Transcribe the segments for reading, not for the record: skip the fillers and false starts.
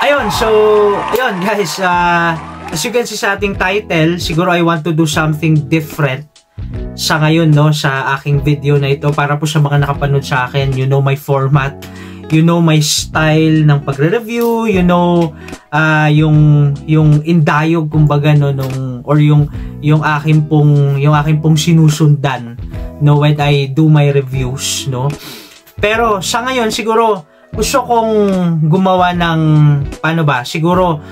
Ayun, so, ayun guys, as you can see sa ating title, siguro I want to do something different sa ngayon, no, sa aking video na ito para po sa mga nakapanood sa akin. You know my format, you know my style ng pagre-review, you know yung indayog kumbaga, no, yung aking pong sinusundan, no, when I do my reviews, no. Pero sa ngayon siguro gusto kong gumawa ng paano ba, siguro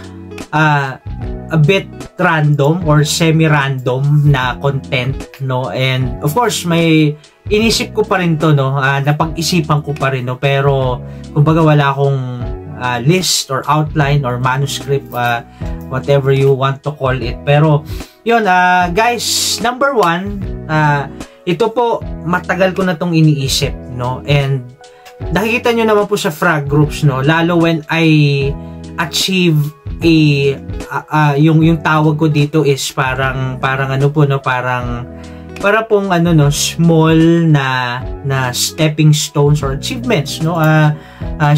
a bit random or semi-random na content, no. And of course may inisip ko pa rin to, no, napag-isipan ko pa rin, no, pero kumbaga wala akong list or outline or manuscript, whatever you want to call it. Pero yun, guys, number one, ito po matagal ko na tong iniisip, no, and nakikita nyo naman po sa frag groups, no, lalo when I achieve yung tawag ko dito is parang ano po, no, para pong ano, no, small na stepping stones or achievements, no,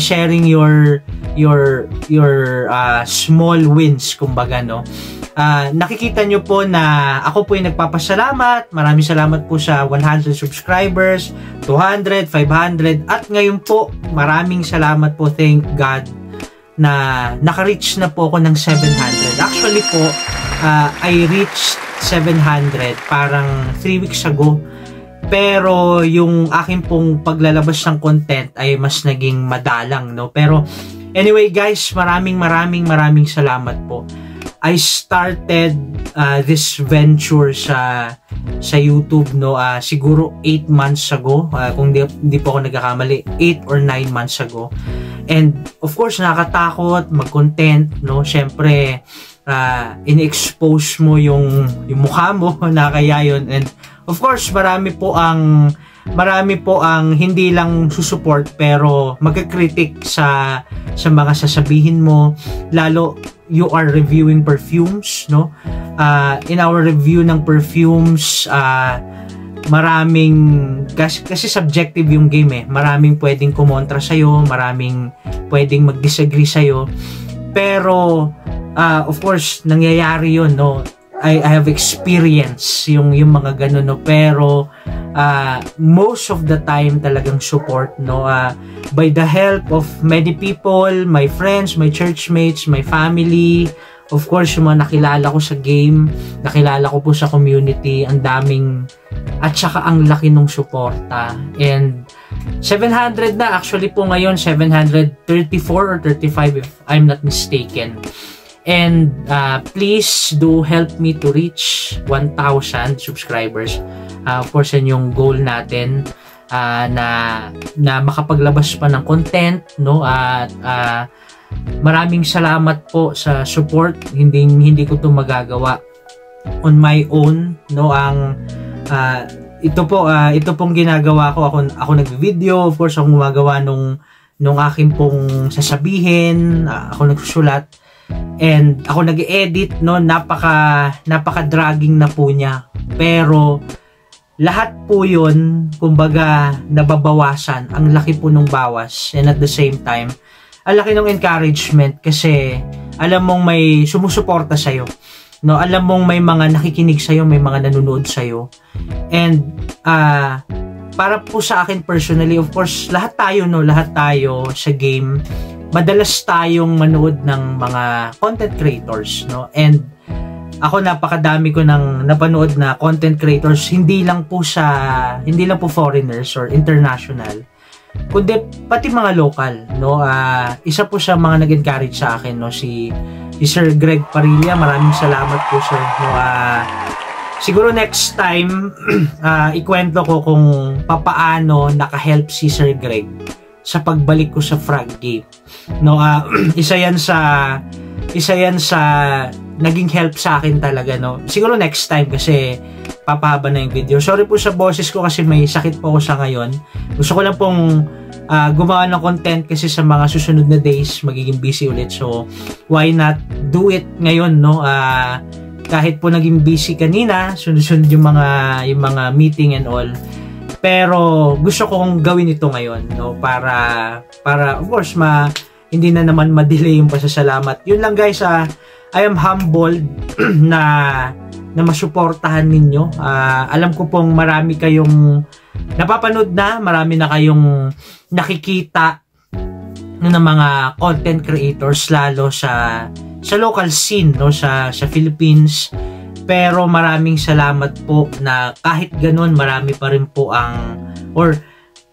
sharing your small wins kumbaga, no. Nakikita nyo po na ako po yung nagpapasalamat. Maraming salamat po sa 100 subscribers, 200, 500, at ngayon po maraming salamat po, thank God, na naka-reach na po ako ng 700. Actually po, I reached 700 parang 3 weeks ago. Pero yung akin pong paglalabas ng content ay mas naging madalang, no. Pero anyway guys, maraming salamat po. I started this venture sa YouTube, no, siguro 8 months ago, kung di po ako nagkakamali, 8 or 9 months ago. And of course nakakatakot mag-content, no. Syempre in-expose mo yung mukha mo na kaya yun. And of course marami po ang hindi lang susupport pero magkakritik sa mga sasabihin mo, lalo you are reviewing perfumes, no. In our review ng perfumes, maraming kasi subjective yung game, maraming pwedeng kumontra sa'yo, maraming pwedeng mag-disagree sa'yo, pero of course nangyayari yun, no. I have experience yung mga ganun, no, pero most of the time talagang support, no, by the help of many people, my friends, my churchmates, my family, of course yung mga nakilala ko sa game, nakilala ko po sa community, ang daming at saka ang laki ng suporta. And 700 na actually po ngayon, 734 or 35 if I'm not mistaken. And please do help me to reach 1,000 subscribers. Of course, yan yung goal natin, na makapaglabas pa ng content, no. At maraming salamat po sa support. Hindi ko 'to magagawa on my own, no. Ito pong ginagawa ko, ako nagvi-video, of course ako gumagawa nung aking pong sasabihin, ako nagsusulat. And ako nag-edit, no, napaka-dragging na po niya. Pero lahat po 'yun, kumbaga nababawasan. Ang laki po nung bawas, and at the same time, ang laki ng encouragement kasi alam mong may sumusuporta sa iyo. No, alam mong may mga nakikinig sa iyo, may mga nanonood sa iyo. And para po sa akin personally, of course, lahat tayo sa game, madalas tayong manood ng mga content creators, no. And ako napakadami ko nang napanood na content creators, hindi lang po foreigners or international, kundi pati mga local, no. Isa po sa mga nag-encourage sa akin, no, si Sir Greg Parilla. Maraming salamat po, sir, no. Siguro next time ikwento ko kung papaano naka-help si Sir Greg sa pagbalik ko sa frag game, no. Isa yan sa naging help sa akin talaga, no. Siguro next time kasi papahaba na yung video. Sorry po sa boses ko kasi may sakit po ako sa ngayon. Gusto ko lang pong gumawa ng content kasi sa mga susunod na days magiging busy ulit, so why not do it ngayon, no. Kahit po naging busy kanina, sunod-sunod yung mga meeting and all, pero gusto kong gawin ito ngayon, no, para of course hindi na naman ma-delay yung pasasalamat. Yun lang guys, I am humbled na masuportahan ninyo. Alam ko pong marami kayong napapanood na, marami na kayong nakikita ng mga content creators, lalo sa local scene, no, sa Philippines. Pero maraming salamat po na kahit ganun, marami pa rin po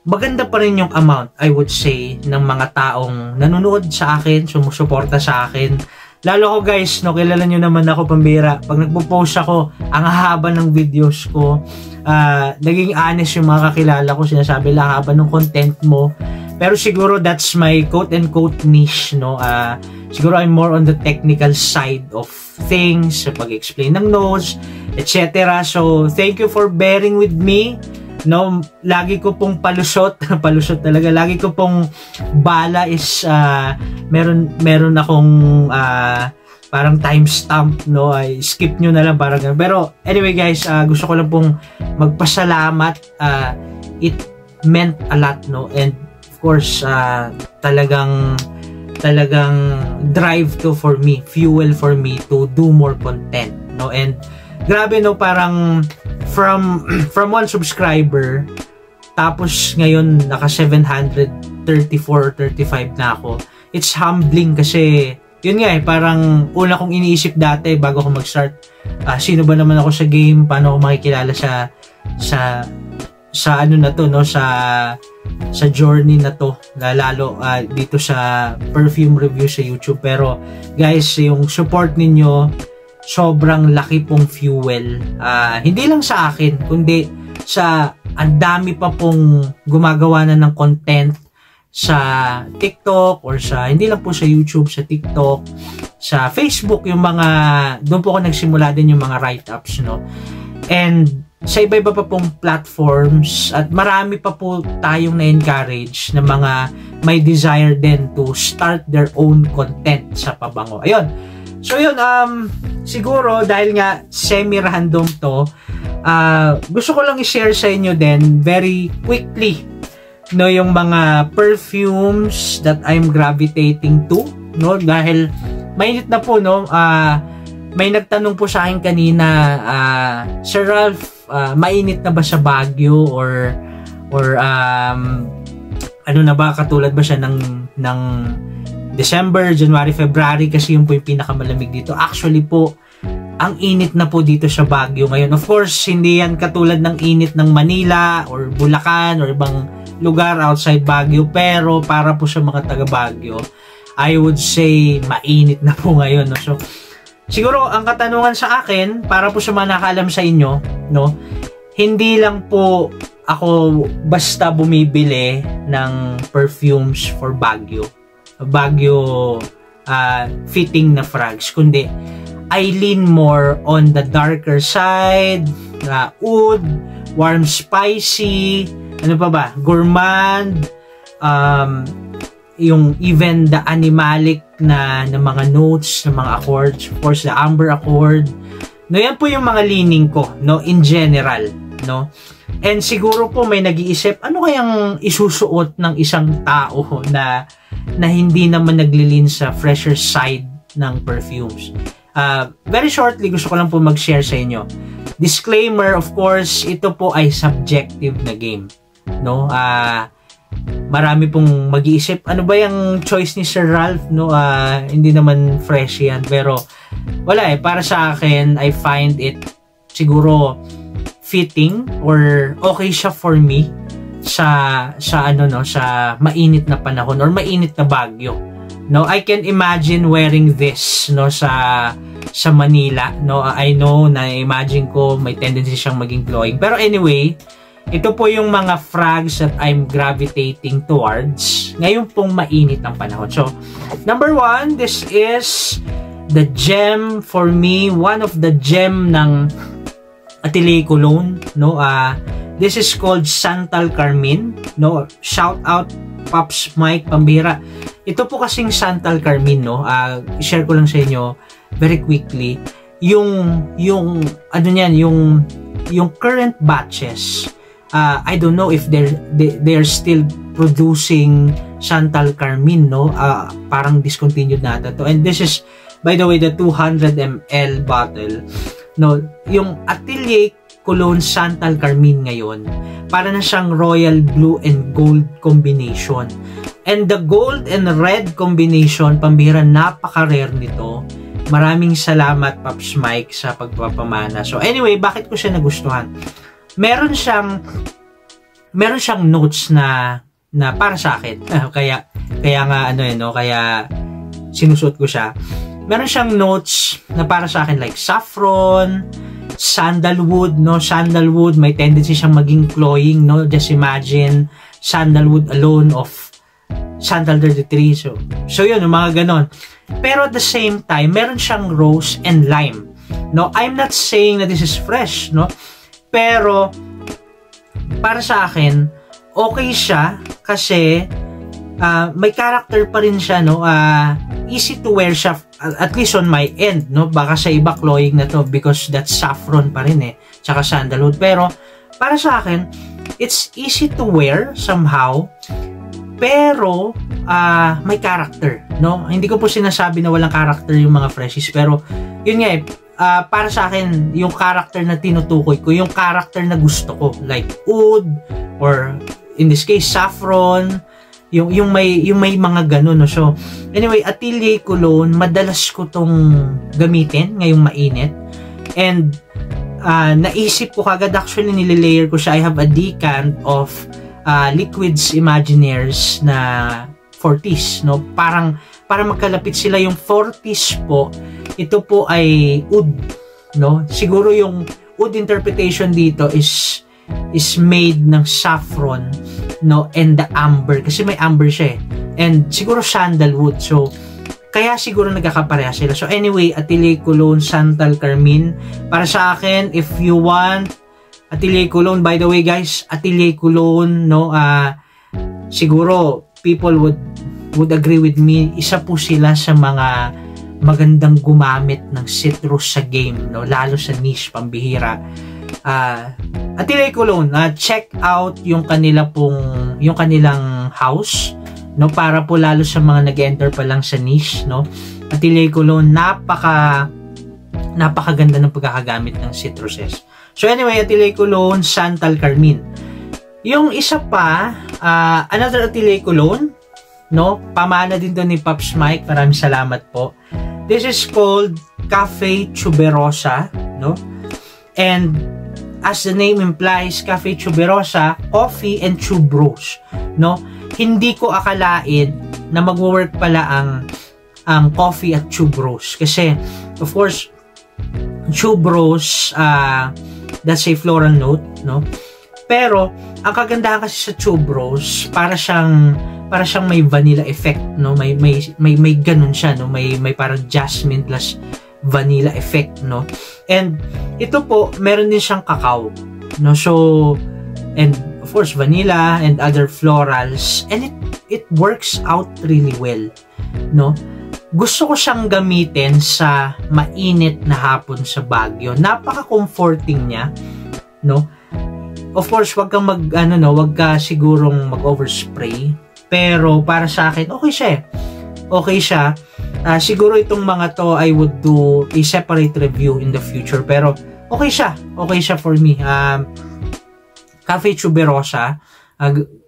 maganda pa rin yung amount, I would say, ng mga taong nanonood sa akin, sumusuporta sa akin. Lalo ko guys, no, kilala nyo naman ako, pambira. Pag nagpo-post ako, ang haba ng videos ko, naging honest yung mga kakilala ko, sinasabi lang, haba ng content mo. Pero siguro that's my quote-and-quote niche, no. Siguro I'm more on the technical side of things, sa pag-explain ng notes, etc. So, thank you for bearing with me. No, lagi ko pong palusot talaga. Lagi ko pong bala is meron akong parang timestamp, no. I skip nyo na lang parang ganun. Pero anyway guys, gusto ko lang pong magpasalamat. It meant a lot, no. And of course, talagang drive to for me, fuel for me to do more content, no. And grabe, no, parang from 1 subscriber, tapos ngayon naka 734 or 35 na ako. It's humbling kasi yun nga, parang una kong iniisip dati bago ako mag-start, sino ba naman ako sa game, paano ako makikilala sa ano na to, no, sa journey na to, lalo dito sa perfume review sa YouTube. Pero guys, yung support ninyo, sobrang laki pong fuel. Hindi lang sa akin, kundi sa ang dami pa pong gumagawa na ng content sa TikTok or hindi lang po sa YouTube, sa TikTok, sa Facebook, yung mga, doon po ako nagsimula din yung mga write-ups, no? And sa iba-iba pa pong platforms, at marami pa po tayong na-encourage na mga may desire din to start their own content sa pabango. Ayun. So yun, siguro dahil nga semi-random to, gusto ko lang i-share sa inyo din very quickly, no, yung mga perfumes that I'm gravitating to, no, dahil mainit na po, no. May nagtanong po sa akin kanina, Sir Ralph, mainit na ba sa Baguio or ano na ba, katulad ba siya ng December, January, February, kasi yun po yung pinakamalamig dito. Actually po, ang init na po dito sa Baguio ngayon. Of course, hindi yan katulad ng init ng Manila or Bulacan or ibang lugar outside Baguio, pero para po sa mga taga Baguio, I would say mainit na po ngayon, no? So siguro ang katanungan sa akin, para po sa mga nakaalam sa inyo, no, hindi lang po ako basta bumibili ng perfumes for Baguio fitting na frags, kundi I lean more on the darker side, oud, warm spicy, ano pa ba, gourmand, yung even the animalic na mga notes, na mga accords, of course the amber accord, no, yan po yung mga leaning ko, no, in general, no. And siguro po may nag-iisip, ano kayang isusuot ng isang tao na hindi naman naglilin sa fresher side ng perfumes. Very shortly, gusto ko lang po mag-share sa inyo. Disclaimer, of course, ito po ay subjective na game, no. Marami pong mag-iisip, ano ba yung choice ni Sir Ralph, no? Hindi naman fresh yan, pero wala para sa akin, I find it siguro fitting or okay siya for me sa ano, no, sa mainit na panahon or mainit na Baguio, no. I can imagine wearing this, no, sa Manila, no. I know, na imagine ko may tendency siyang maging glowing, pero anyway, ito po yung mga frags that I'm gravitating towards ngayon pong mainit ang panahon. So, number 1, this is the gem for me, one of the gem ng Atelier Cologne, no. This is called Santal Carmine, no. Shout out Pops Mike, pambira. Ito po kasing Santal Carmine, no. I-share ko lang sa inyo very quickly yung ano niyan, yung current batches I don't know if they're still producing Chantal Carmine, no? Parang discontinued nata to. And this is, by the way, the 200 ml bottle. No, yung Atelier Cologne Chantal Carmine ngayon, para na siyang royal blue and gold combination. And the gold and red combination, pambira, napaka-rare nito. Maraming salamat, Pops Mike, sa pagpapamana. So anyway, bakit ko siya nagustuhan? Meron siyang notes na para sa akin. kaya nga kaya sinusuot ko siya. Meron siyang notes na para sa akin like saffron, sandalwood, no? Sandalwood may tendency siyang maging cloying, no? Just imagine sandalwood alone of Chantal 33. So yun, yung mga ganon. Pero at the same time, meron siyang rose and lime. No, I'm not saying that this is fresh, no? Pero para sa akin, okay siya kasi may character pa rin siya, no? Easy to wear siya, at least on my end, no? Baka sa iba cloying na to because that's saffron pa rin tsaka sandalwood. Pero para sa akin, it's easy to wear somehow, pero may character, no? Hindi ko po sinasabi na walang character yung mga freshies, pero yun nga para sa akin, yung character na tinutukoy ko, yung character na gusto ko, like oud, or in this case, saffron, yung may mga ganun, no? So, anyway, Atelier Cologne, madalas ko tong gamitin ngayong mainit. And, naisip ko kagad, actually, nililayer ko siya. I have a decant of Liquids Imaginaires na 40s, no? Para magkalapit sila yung 40s po. Ito po ay oud, no? Siguro yung oud interpretation dito is made ng saffron, no, and the amber, kasi may amber siya and siguro sandalwood. So kaya siguro nagkakapareha sila. So anyway, Atelier Cologne Chantal Carmine, para sa akin, if you want Atelier Cologne, by the way guys, Atelier Cologne, no, siguro people would agree with me, isa po sila sa mga magandang gumamit ng citrus sa game, no, lalo sa niche, pambihira. Atelier Cologne, check out yung kanilang house, no, para po lalo sa mga nag-enter pa lang sa niche, no. Atelier Cologne, napakaganda ng pagkakagamit ng citruses. So anyway, Atelier Cologne Chantal Carmine. Yung isa pa, another Atelier Cologne, no, pamana din to ni Pops Mike, maraming salamat po. This is called Cafe Tuberosa, no, and as the name implies, Cafe Tuberosa, coffee and tuberose, no? Hindi ko akalain na magwo-work pala ang coffee at tuberose, kasi of course tuberose, that's a floral note, no? Pero ang kagandahan kasi sa tuberose, para siyang may vanilla effect, no? May ganun siya, no? May parang jasmine plus vanilla effect, no? And ito po, meron din siyang cacao, no? So, and of course vanilla and other florals, and it works out really well, no? Gusto ko siyang gamitin sa mainit na hapon sa Baguio. Napaka-comforting niya, no? Of course, wag ka sigurong mag-overspray, pero para sa akin okay siya. Siguro itong mga to, I would do a separate review in the future, pero okay siya for me. Cafe Tuberosa,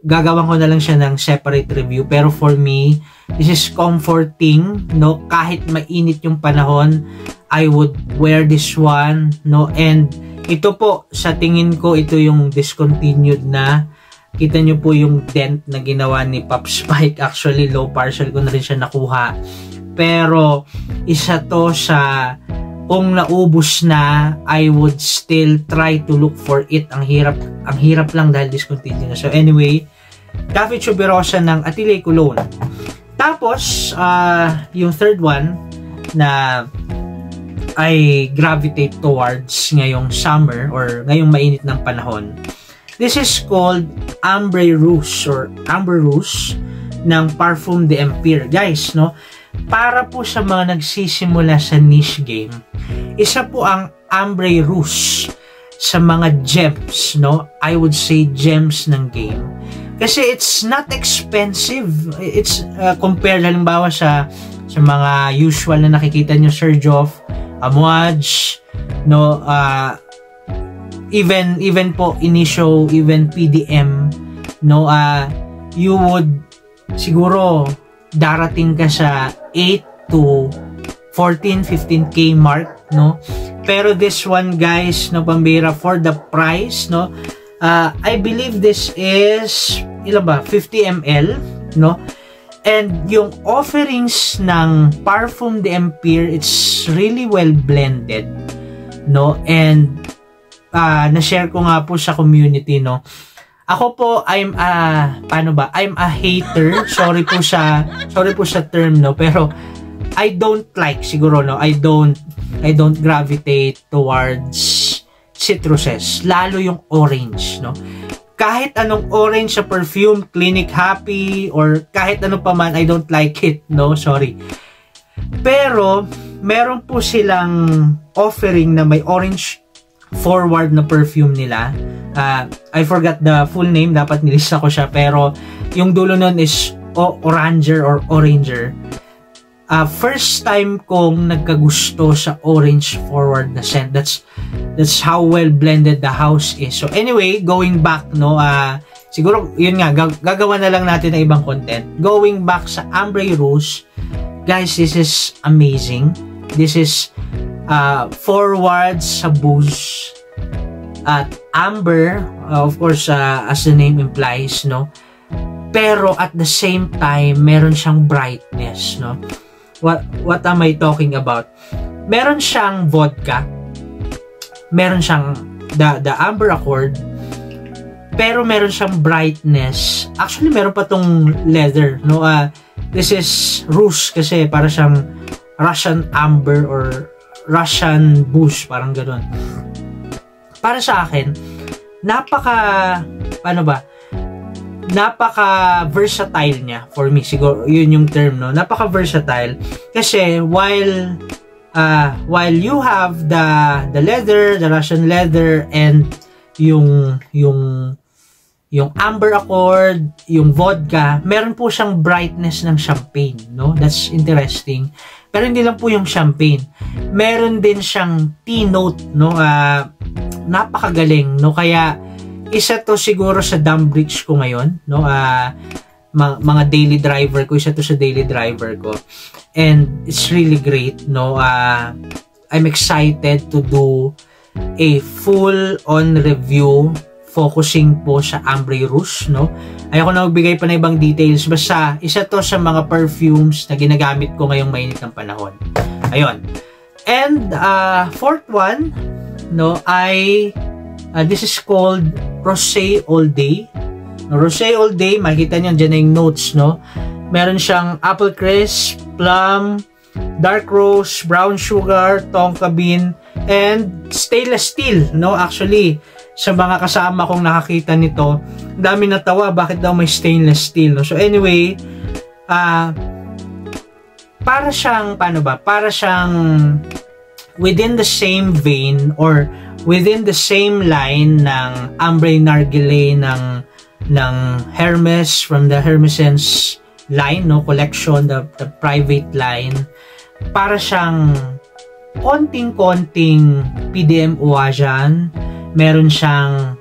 gagawan ko na lang siya ng separate review, pero for me, this is comforting, no? Kahit mainit yung panahon, I would wear this one, no? And ito po, sa tingin ko, ito yung discontinued na. Kita nyo po yung dent na ginawa ni Pops Mike. Actually, low partial ko na rin siya nakuha. Pero, isa to sa, kung naubos na, I would still try to look for it. Ang hirap lang dahil discontinued na. So anyway, Cafe Tuberosa ng Atelier Cologne. Tapos, yung third one na I gravitate towards ngayong summer or ngayong mainit ng panahon. This is called Ambre Rouge or Amber Rouge ng Parfum d'Empire. Guys, no? Para po sa mga nagsisimula sa niche game, isa po ang Ambre Rouge sa mga gems, no? I would say gems ng game. Kasi it's not expensive. It's compared halimbawa sa mga usual na nakikita nyo, Surge of, Amouage, no? Even po Initio, even PDM, no? You would siguro darating ka sa 8 to 14, 15k mark, no? Pero this one, guys, no, pambira, for the price, no, I believe this is, ilan ba, 50 ml, no? And yung offerings ng Parfum d'Empire, it's really well blended, no? And na-share ko nga po sa community, no? Ako po, I'm a hater. Sorry po sa term, no? Pero I don't like, siguro, no? I don't gravitate towards citruses, lalo yung orange, no? Kahit anong orange sa perfume, Clinique Happy, or kahit ano pa man, I don't like it, no? Sorry. Pero meron po silang offering na may orange forward na perfume nila. I forgot the full name, dapat nilista ko siya, pero yung dulo nun is oranger or oranger. First time kong nagkagusto sa orange forward na scent. That's how well blended the house is. So anyway, going back, no, siguro yun nga, gagawa na lang natin ng ibang content. Going back sa Ambre Rouge, guys, this is amazing. This is forward sa booze at amber, of course, as the name implies, no? Pero at the same time, meron siyang brightness, no? What am I talking about? Meron siyang vodka, meron siyang the amber accord, pero meron siyang brightness. Actually, meron pa tong leather, no? This is rouge kasi para siyang Russian amber or Russian booze, parang gano'n. Para sa akin, napaka versatile niya for me. Siguro yun yung term, no? Napaka versatile kasi while you have the leather, the Russian leather, and yung amber accord, yung vodka, meron po siyang brightness ng champagne, no? That's interesting. Pero hindi lang po yung champagne. Meron din siyang tea note, no? Napakagaling, no? Kaya isa to siguro sa dumb bridge ko ngayon, no? Mga daily driver ko, isa to sa daily driver ko. And it's really great, no? I'm excited to do a full-on review focusing po sa Ambre Rouge, no? Ayoko na magbigay pa ng ibang details, basta isa to sa mga perfumes na ginagamit ko ngayong mainit ng panahon. Ayun. And fourth one, no, this is called Rosé All Day. Rosé All Day, makikita niyo dyan na yung notes, no? Meron siyang apple crisp, plum, dark rose, brown sugar, tonka bean, and stainless steel, no? Actually, sa mga kasama kong nakakita nito, dami natawa, bakit daw may stainless steel, no? So anyway, para siyang, para siyang within the same vein or within the same line ng Ambre Narguilé ng Hermes, from the Hermescence line, no, collection, the private line. Para siyang konting-konting PDM Ouajan. Meron siyang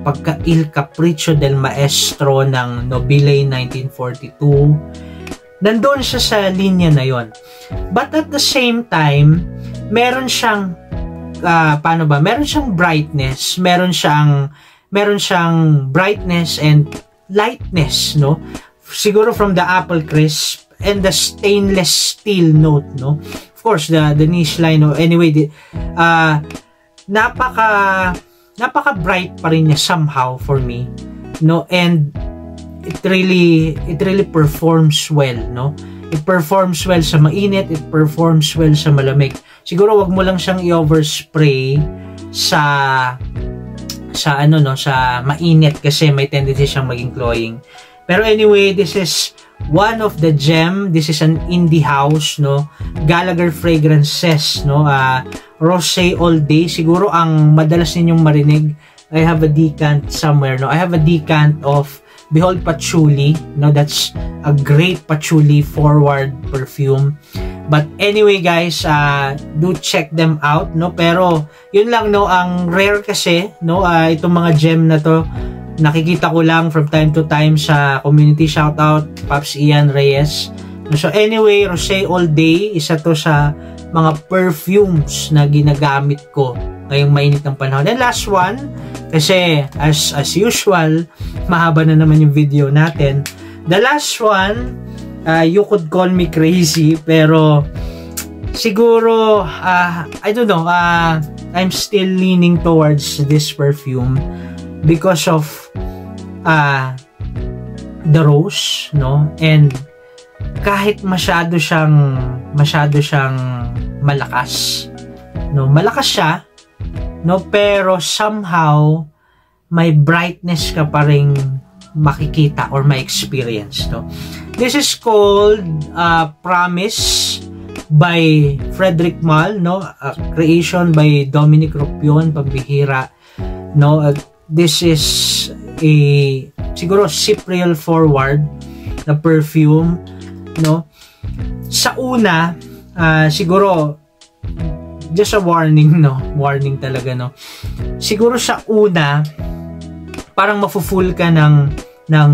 pagka Il Capriccio del Maestro ng Nobile 1942. Nandoon siya sa linya na yon. But at the same time, meron siyang meron siyang brightness, meron siyang brightness and lightness, no? Siguro from the apple crisp and the stainless steel note, no? Of course, the niche line, no? Anyway, napaka bright pa rin niya somehow for me, no? And it really performs well, no? It performs well sa mainit, it performs well sa malamig. Siguro wag mo lang siyang i-overspray sa mainit kasi may tendency siyang maging cloying. Pero anyway, this is one of the gem. This is an indie house, no? Gallagher Fragrances, no? Rosé All Day. Siguro ang madalas ninyong marinig, I have a decant somewhere, no? I have a decant of Behold Patchouli, no? That's a great patchouli forward perfume. But anyway guys, do check them out, no? Pero yun lang, no, ang rare kasi, no, itong mga gem na to, nakikita ko lang from time to time sa community. Shoutout Pops Ian Reyes. So anyway, Rosé All Day, isa to sa mga perfumes na ginagamit ko ngayong mainit ng panahon. And last one, kasi as usual, mahaba na naman yung video natin. The last one, you could call me crazy, pero siguro, I don't know, I'm still leaning towards this perfume because of the rose, no? And kahit masyado siyang malakas, no? Malakas siya, no? Pero somehow may brightness ka pa ring makikita or ma-experience, no? This is called Promise by Frederic Malle, no? Creation by Dominic Ropion, pambihira, no? This is a siguro Cypriel forward na perfume, no? Sa una, siguro just a warning, no? Warning talaga, no? Siguro sa una, parang mafu-full ka ng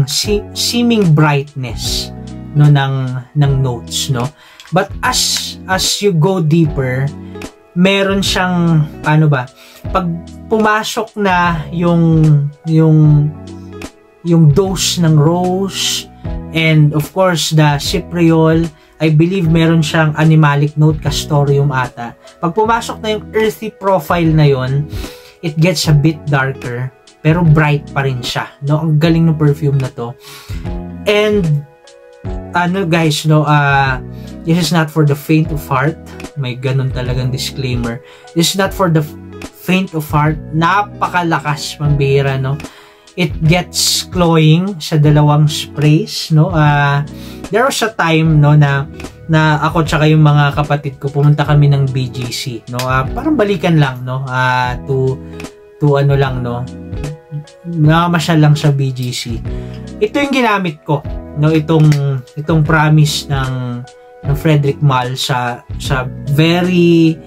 seeming brightness, no, ng notes, no? But as you go deeper, meron siyang paano ba? Pag pumasok na yung dose ng rose and of course the cypriol, I believe meron siyang animalic note, castoreum ata. Pag pumasok na yung earthy profile na yon, it gets a bit darker pero bright pa rin siya, no? Ang galing ng perfume na to. And ano guys, no, this is not for the faint of heart. May ganun talagang disclaimer. This is not for the faint of heart. Napakalakas, pambihira, no? It gets cloying sa dalawang sprays, no? There was a time, no, na ako tsaka yung mga kapatid ko pumunta kami ng BGC, no? Parang balikan lang, no? To ano lang, no? Nakamasyal lang sa BGC. Ito yung ginamit ko, no? Itong Promise ng Frederic Malle sa very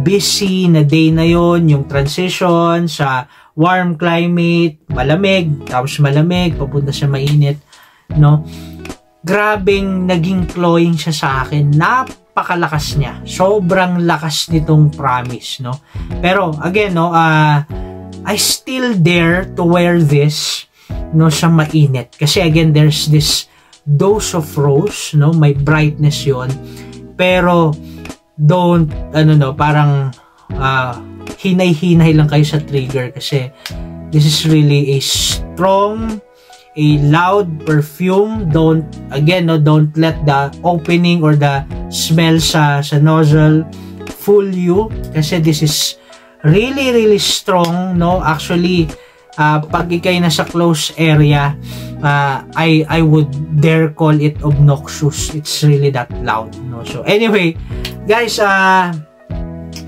busy na day na yon, yung transition sa warm climate, malamig, tapos malamig, papunta sa mainit, no? Grabing naging cloying siya sa akin. Napakalakas niya. Sobrang lakas nitong Promise, no? Pero again, no, I still dare to wear this, no, sa mainit. Kasi again, there's this dose of rose, no? May brightness yon. Pero don't, ano, no, parang hinay-hinay lang kayo sa trigger kasi this is really a strong, a loud perfume. Don't, again, no, don't let the opening or the smell sa nozzle fool you kasi this is really strong, no? Actually, pag ikay nasa close area, I would dare call it obnoxious. It's really that loud, no? So anyway, guys,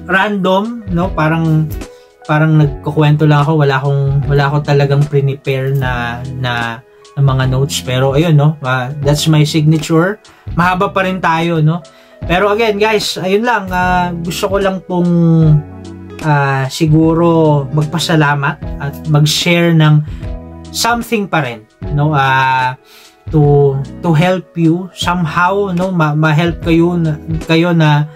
random, no? Parang nagkukwento lang ako, wala ako talagang prepare na mga notes, pero ayun, no? That's my signature. Mahaba pa rin tayo, no? Pero again, guys, ayun lang, gusto ko lang pong siguro magpasalamat at mag-share ng something pa rin, no? To help you somehow, no? Ma-help kayo na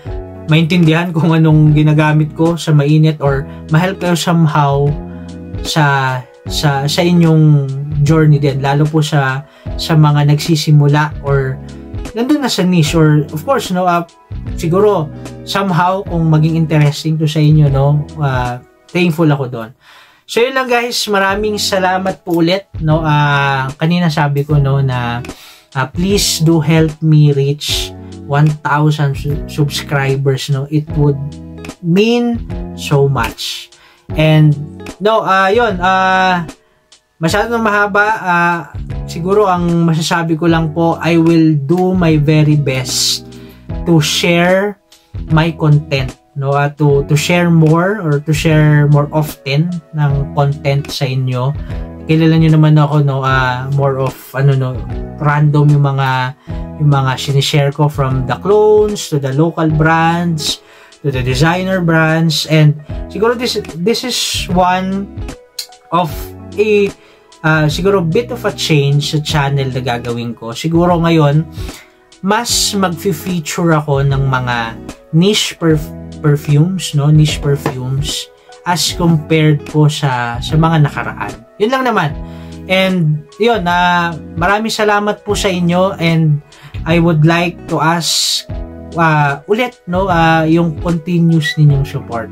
maintindihan kung anong ginagamit ko sa mainit, or ma-help kayo somehow sa inyong journey din, lalo po sa mga nagsisimula or nandun na sa niche, or of course, no, siguro somehow kung maging interesting to sa inyo, no, thankful ako doon. So yun lang guys, maraming salamat po ulit, no. Kanina sabi ko, no, na please do help me reach 1,000 subscribers, no. It would mean so much. And no, yun, masyado na mahaba. Siguro ang masasabi ko lang po, I will do my very best to share my content, no, to share more or to share more often ng content sa inyo. Kilala niyo naman ako, no, more of random yung mga sinishare ko, from the clones to the local brands to the designer brands. And siguro this is one of a siguro bit of a change sa channel na gagawin ko. Siguro ngayon mas magfi-feature ako ng mga niche perfumes, no, niche perfumes as compared po sa mga nakaraan. Yun lang naman. And yun, maraming salamat po sa inyo, and I would like to ask ulit, no, yung continuous ninyong support.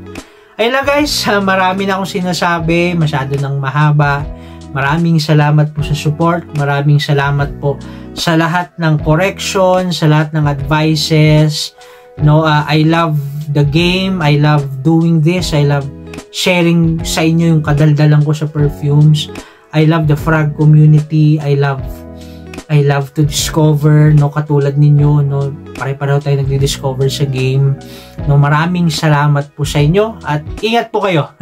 Ayun lang guys, marami na akong sinasabi, masyado nang mahaba. Maraming salamat po sa support, maraming salamat po sa lahat ng correction, sa lahat ng advices. No, I love the game, I love doing this, I love sharing sa inyo yung kadaldalan ko sa perfumes. I love the frag community, I love to discover, no, katulad ninyo, no, pare-pareho tayo nagdi-discover sa game. No, maraming salamat po sa inyo at ingat po kayo.